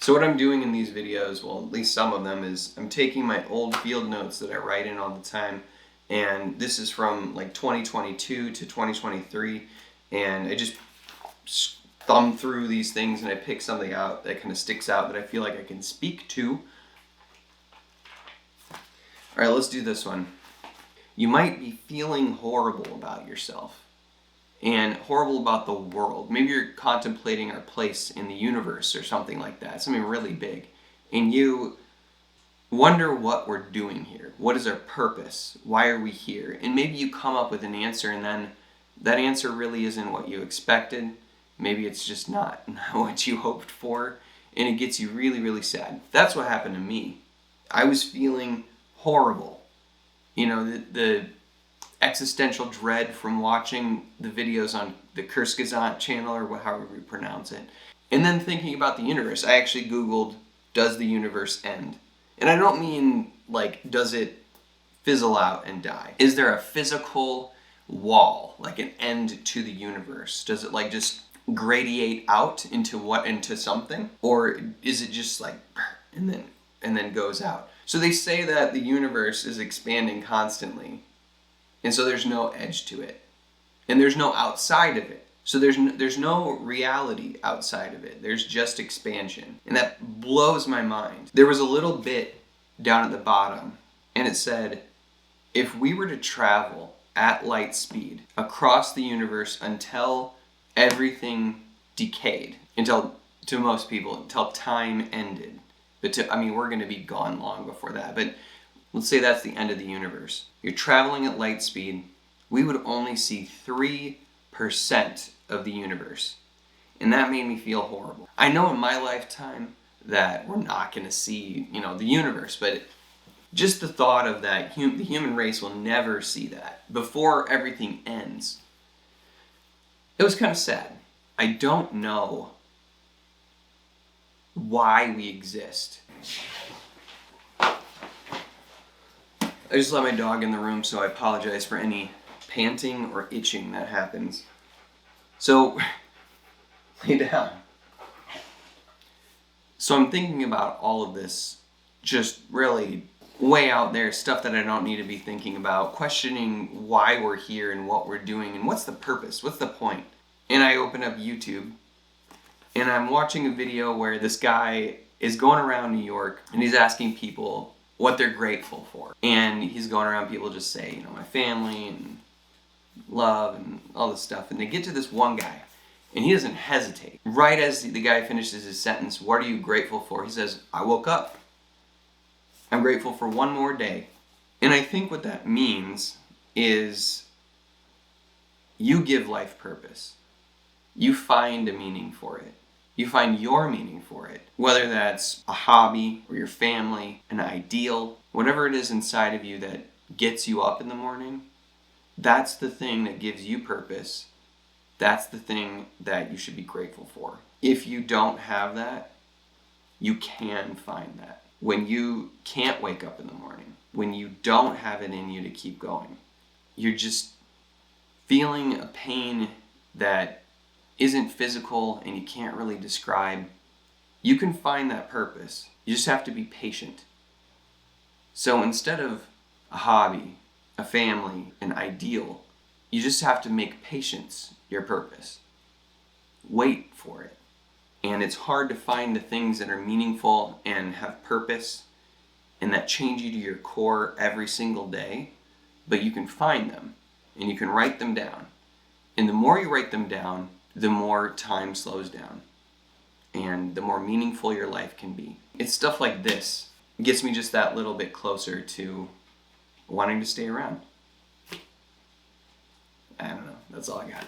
So what I'm doing in these videos, well, at least some of them, is I'm taking my old field notes that I write in all the time, and this is from like 2022 to 2023, and I just thumb through these things and I pick something out that kind of sticks out that I feel like I can speak to. All right, let's do this one. You might be feeling horrible about yourself and horrible about the world. Maybe you're contemplating our place in the universe or something like that, something really big. And you wonder what we're doing here. What is our purpose? Why are we here? And maybe you come up with an answer and then that answer really isn't what you expected. Maybe it's just not what you hoped for, and it gets you really, really sad. That's what happened to me. I was feeling horrible. You know, the existential dread from watching the videos on the Kurzgesagt channel, or however you pronounce it. And then thinking about the universe. I actually Googled, does the universe end? And I don't mean like, does it fizzle out and die? Is there a physical wall, like an end to the universe? Does it like just gradiate out into something? Or is it just like, and then goes out? So they say that the universe is expanding constantly. And so there's no edge to it. And there's no outside of it. So there's no reality outside of it. There's just expansion. And that blows my mind. There was a little bit down at the bottom, and it said, if we were to travel at light speed across the universe until everything decayed, to most people, until time ended. But we're going to be gone long before that. But let's say that's the end of the universe. You're traveling at light speed. We would only see 3% of the universe. And that made me feel horrible. I know in my lifetime that we're not going to see, the universe, but just the thought of that, the human race will never see that before everything ends. It was kind of sad. I don't know why we exist. I just let my dog in the room, so I apologize for any panting or itching that happens. So, lay down. So I'm thinking about all of this, just really way out there, stuff that I don't need to be thinking about, questioning why we're here and what we're doing and what's the purpose, what's the point. And I open up YouTube, and I'm watching a video where this guy is going around New York, and he's asking people what they're grateful for. And he's going around, people just say, my family and love and all this stuff. And they get to this one guy, and he doesn't hesitate. Right as the guy finishes his sentence, what are you grateful for? He says, I woke up. I'm grateful for one more day. And I think what that means is you give life purpose. You find a meaning for it. You find your meaning for it. Whether that's a hobby or your family, an ideal, whatever it is inside of you that gets you up in the morning, that's the thing that gives you purpose. That's the thing that you should be grateful for. If you don't have that, you can find that. When you can't wake up in the morning, when you don't have it in you to keep going, you're just feeling a pain that isn't physical and you can't really describe, you can find that purpose. You just have to be patient. So instead of a hobby, a family, an ideal, you just have to make patience your purpose. Wait for it. And it's hard to find the things that are meaningful and have purpose and that change you to your core every single day, but you can find them and you can write them down. And the more you write them down, the more time slows down and the more meaningful your life can be. It's stuff like this. It gets me just that little bit closer to wanting to stay around. I don't know. That's all I got.